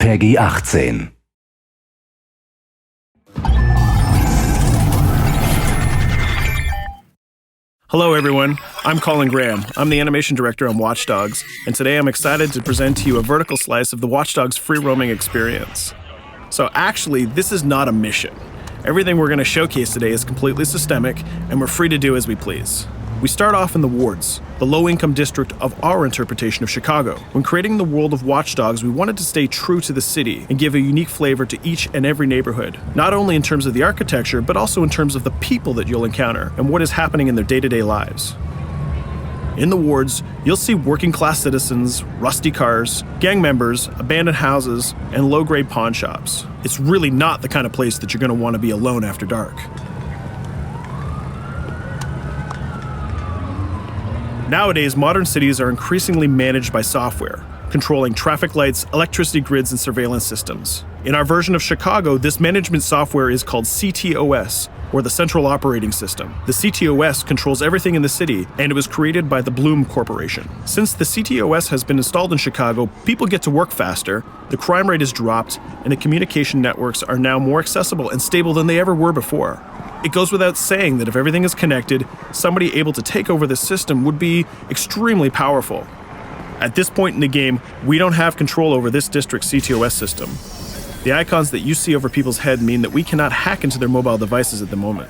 Peggy 18. Hello everyone, I'm Colin Graham. I'm the animation director on Watch Dogs, and today I'm excited to present to you a vertical slice of the Watch Dogs free roaming experience. So actually, this is not a mission. Everything we're going to showcase today is completely systemic, and we're free to do as we please. We start off in the wards, the low-income district of our interpretation of Chicago. When creating the world of Watch Dogs, we wanted to stay true to the city and give a unique flavor to each and every neighborhood, not only in terms of the architecture, but also in terms of the people that you'll encounter and what is happening in their day-to-day lives. In the wards, you'll see working-class citizens, rusty cars, gang members, abandoned houses, and low-grade pawn shops. It's really not the kind of place that you're going to want to be alone after dark. Nowadays, modern cities are increasingly managed by software, controlling traffic lights, electricity grids, and surveillance systems. In our version of Chicago, this management software is called CTOS, or the Central Operating System. The CTOS controls everything in the city, and it was created by the Bloom Corporation. Since the CTOS has been installed in Chicago, people get to work faster, the crime rate has dropped, and the communication networks are now more accessible and stable than they ever were before. It goes without saying that if everything is connected, somebody able to take over the system would be extremely powerful. At this point in the game, we don't have control over this district's CTOS system. The icons that you see over people's head mean that we cannot hack into their mobile devices at the moment.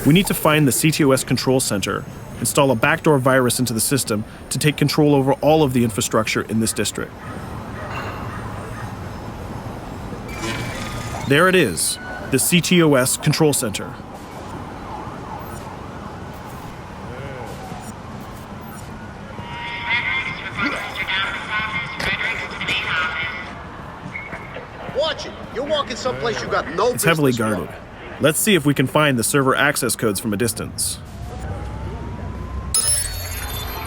We need to find the CTOS control center, install a backdoor virus into the system to take control over all of the infrastructure in this district. There it is, the CTOS control center. Watch it. You're walking someplace you got no business. It's heavily guarded. Let's see if we can find the server access codes from a distance.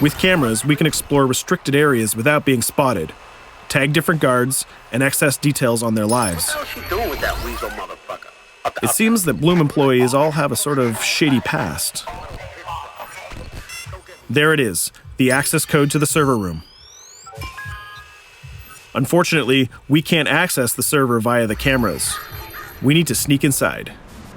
With cameras, we can explore restricted areas without being spotted, tag different guards, and access details on their lives. What the hell is she doing with that weasel motherfucker? It seems that Bloom employees all have a sort of shady past. There it is, the access code to the server room. Unfortunately, we can't access the server via the cameras. We need to sneak inside.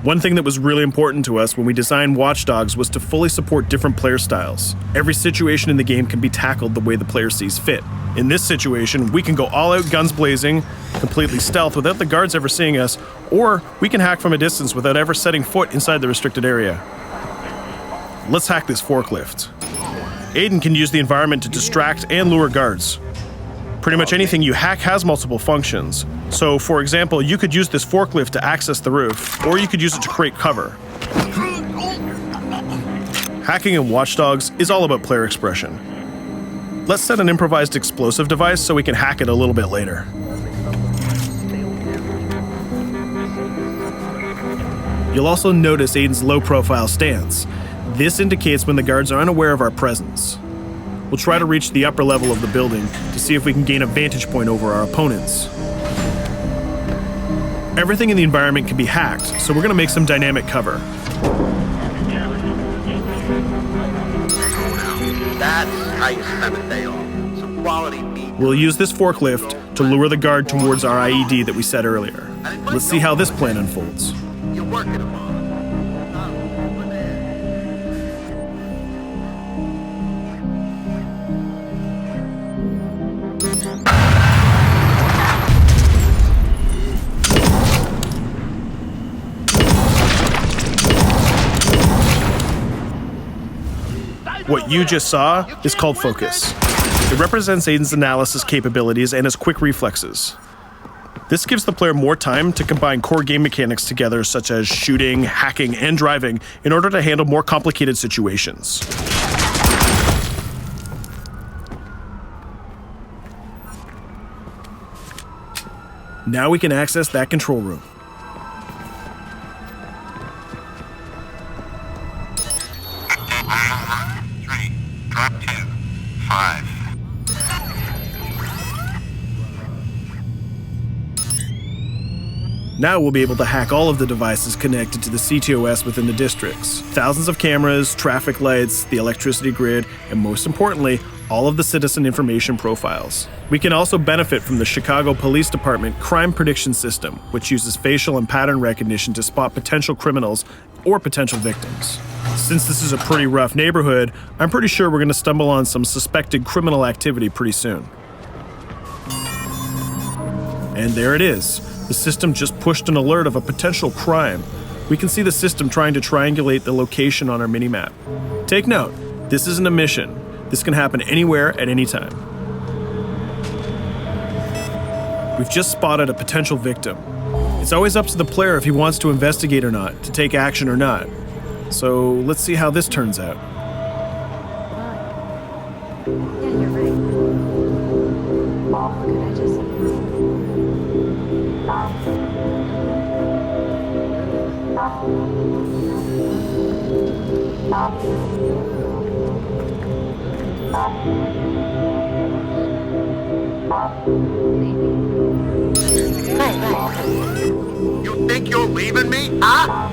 One thing that was really important to us when we designed Watch Dogs was to fully support different player styles. Every situation in the game can be tackled the way the player sees fit. In this situation, we can go all out guns blazing, completely stealth without the guards ever seeing us, or we can hack from a distance without ever setting foot inside the restricted area. Let's hack this forklift. Aiden can use the environment to distract and lure guards. Pretty much anything you hack has multiple functions. So, for example, you could use this forklift to access the roof, or you could use it to create cover. Hacking in Watch Dogs is all about player expression. Let's set an improvised explosive device so we can hack it a little bit later. You'll also notice Aiden's low-profile stance. This indicates when the guards are unaware of our presence. We'll try to reach the upper level of the building to see if we can gain a vantage point over our opponents. Everything in the environment can be hacked, so we're going to make some dynamic cover. That's how you spend a day off. Some quality meat. We'll use this forklift to lure the guard towards our IED that we set earlier. Let's see how this plan unfolds. You're working them on. What you just saw is called focus. It represents Aiden's analysis capabilities and his quick reflexes. This gives the player more time to combine core game mechanics together, such as shooting, hacking, and driving, in order to handle more complicated situations. Now we can access that control room. Drop 2, 5. Now we'll be able to hack all of the devices connected to the CTOS within the districts. Thousands of cameras, traffic lights, the electricity grid, and most importantly, all of the citizen information profiles. We can also benefit from the Chicago Police Department Crime Prediction System, which uses facial and pattern recognition to spot potential criminals or potential victims. Since this is a pretty rough neighborhood, I'm pretty sure we're going to stumble on some suspected criminal activity pretty soon. And there it is. The system just pushed an alert of a potential crime. We can see the system trying to triangulate the location on our minimap. Take note, this isn't a mission. This can happen anywhere at any time. We've just spotted a potential victim. It's always up to the player if he wants to investigate or not, to take action or not. So let's see how this turns out. Yeah, you're right. Could I just... You think you're leaving me? Huh?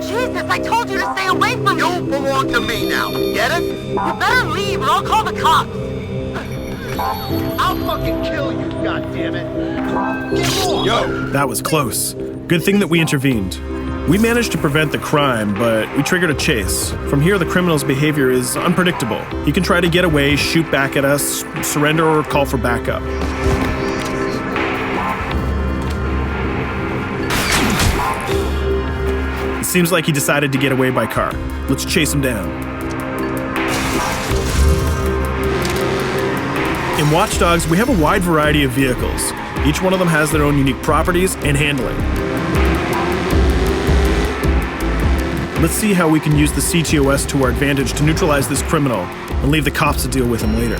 Jesus, I told you to stay away from me! You belong to me now. Get it? You better leave or I'll call the cops! I'll fucking kill you, goddammit! Get off! Yo, that was close. Good thing that we intervened. We managed to prevent the crime, but we triggered a chase. From here, the criminal's behavior is unpredictable. He can try to get away, shoot back at us, surrender, or call for backup. It seems like he decided to get away by car. Let's chase him down. In Watch Dogs, we have a wide variety of vehicles. Each one of them has their own unique properties and handling. Let's see how we can use the CTOS to our advantage to neutralize this criminal and leave the cops to deal with him later.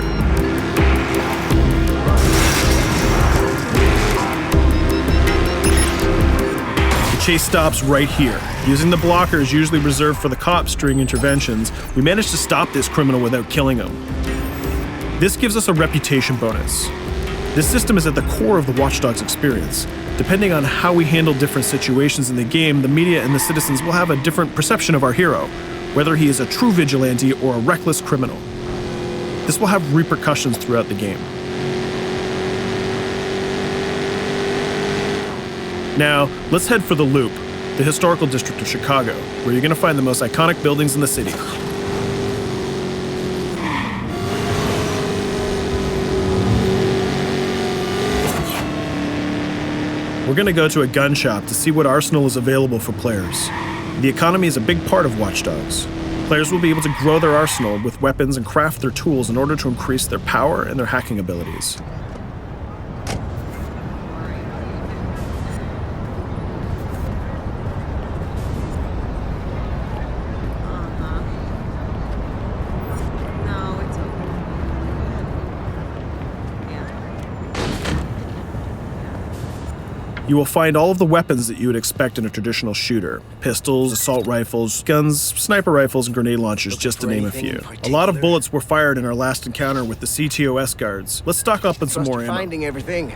The chase stops right here. Using the blockers usually reserved for the cops during interventions, we managed to stop this criminal without killing him. This gives us a reputation bonus. This system is at the core of the Watch Dogs experience. Depending on how we handle different situations in the game, the media and the citizens will have a different perception of our hero, whether he is a true vigilante or a reckless criminal. This will have repercussions throughout the game. Now, let's head for the Loop, the historical district of Chicago, where you're going to find the most iconic buildings in the city. We're going to go to a gun shop to see what arsenal is available for players. The economy is a big part of Watch Dogs. Players will be able to grow their arsenal with weapons and craft their tools in order to increase their power and their hacking abilities. No, it's okay. You will find all of the weapons that you would expect in a traditional shooter. Pistols, assault rifles, guns, sniper rifles, and grenade launchers, just to name a few. A lot of bullets were fired in our last encounter with the CTOS guards. Let's stock up on some more ammo. Finding everything.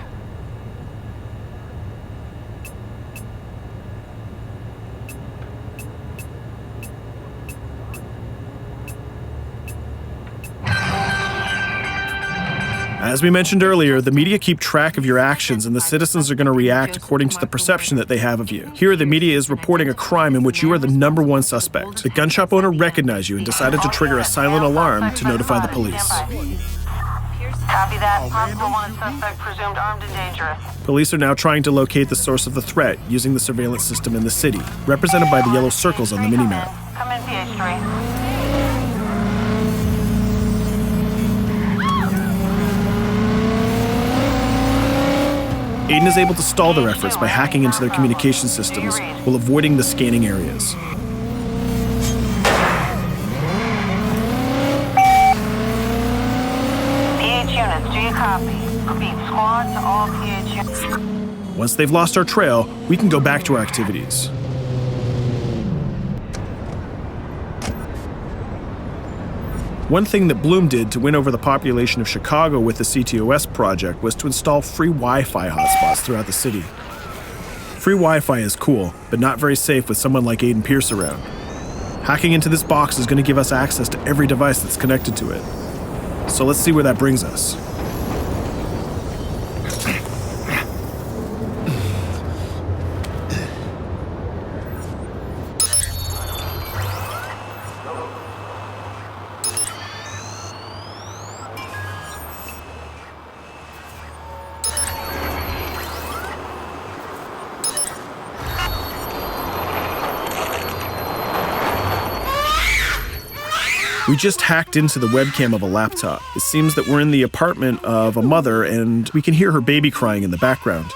As we mentioned earlier, the media keep track of your actions and the citizens are going to react according to the perception that they have of you. Here, the media is reporting a crime in which you are the #1 suspect. The gun shop owner recognized you and decided to trigger a silent alarm to notify the police. Copy that. Possible wanted suspect presumed armed and dangerous. Police are now trying to locate the source of the threat using the surveillance system in the city, represented by the yellow circles on the minimap. Come in, PH3. Aiden is able to stall their efforts by hacking into their communication systems while avoiding the scanning areas. PH units, do you copy? Repeat, squad to all PH units. Once they've lost our trail, we can go back to our activities. One thing that Bloom did to win over the population of Chicago with the CTOS project was to install free Wi-Fi hotspots throughout the city. Free Wi-Fi is cool, but not very safe with someone like Aiden Pierce around. Hacking into this box is going to give us access to every device that's connected to it. So let's see where that brings us. We just hacked into the webcam of a laptop. It seems that we're in the apartment of a mother and we can hear her baby crying in the background.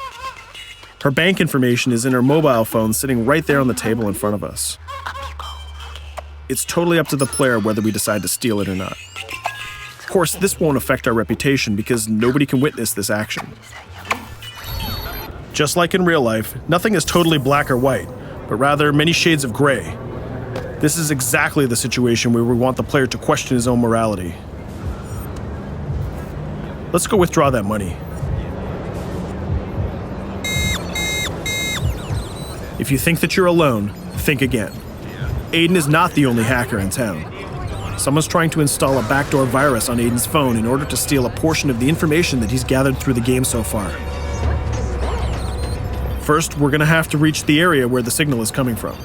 Her bank information is in her mobile phone sitting right there on the table in front of us. It's totally up to the player whether we decide to steal it or not. Of course, this won't affect our reputation because nobody can witness this action. Just like in real life, nothing is totally black or white, but rather many shades of gray. This is exactly the situation where we want the player to question his own morality. Let's go withdraw that money. If you think that you're alone, think again. Aiden is not the only hacker in town. Someone's trying to install a backdoor virus on Aiden's phone in order to steal a portion of the information that he's gathered through the game so far. First, we're gonna have to reach the area where the signal is coming from.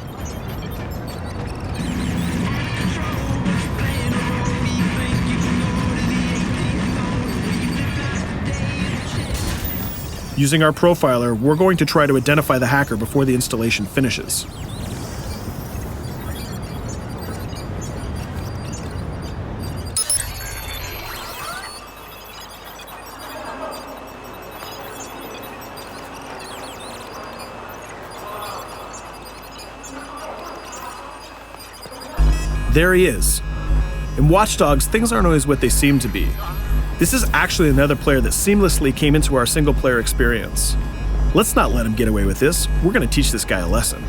Using our profiler, we're going to try to identify the hacker before the installation finishes. There he is. In Watch Dogs, things aren't always what they seem to be. This is actually another player that seamlessly came into our single-player experience. Let's not let him get away with this. We're going to teach this guy a lesson.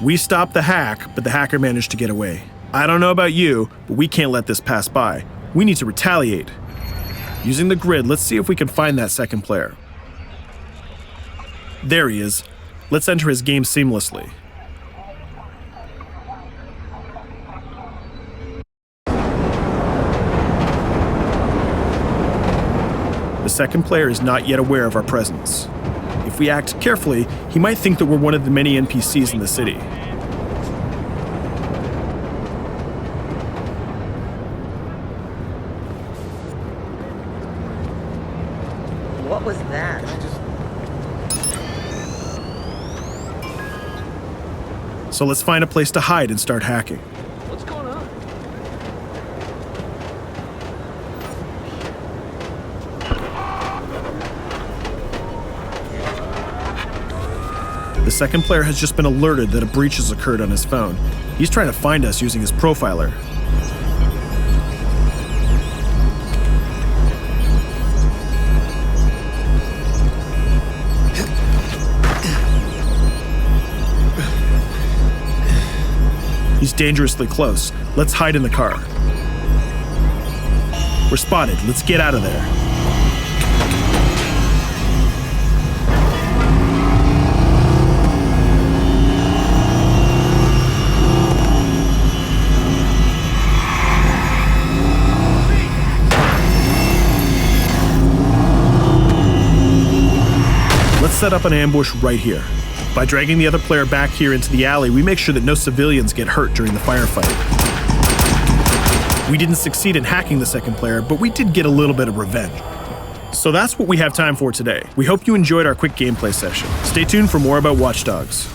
We stopped the hack, but the hacker managed to get away. I don't know about you, but we can't let this pass by. We need to retaliate. Using the grid, let's see if we can find that second player. There he is. Let's enter his game seamlessly. The second player is not yet aware of our presence. If we act carefully, he might think that we're one of the many NPCs in the city. What was that? So let's find a place to hide and start hacking. What's going on? The second player has just been alerted that a breach has occurred on his phone. He's trying to find us using his profiler. He's dangerously close. Let's hide in the car. We're spotted. Let's get out of there. Let's set up an ambush right here. By dragging the other player back here into the alley, we make sure that no civilians get hurt during the firefight. We didn't succeed in hacking the second player, but we did get a little bit of revenge. So that's what we have time for today. We hope you enjoyed our quick gameplay session. Stay tuned for more about Watch Dogs.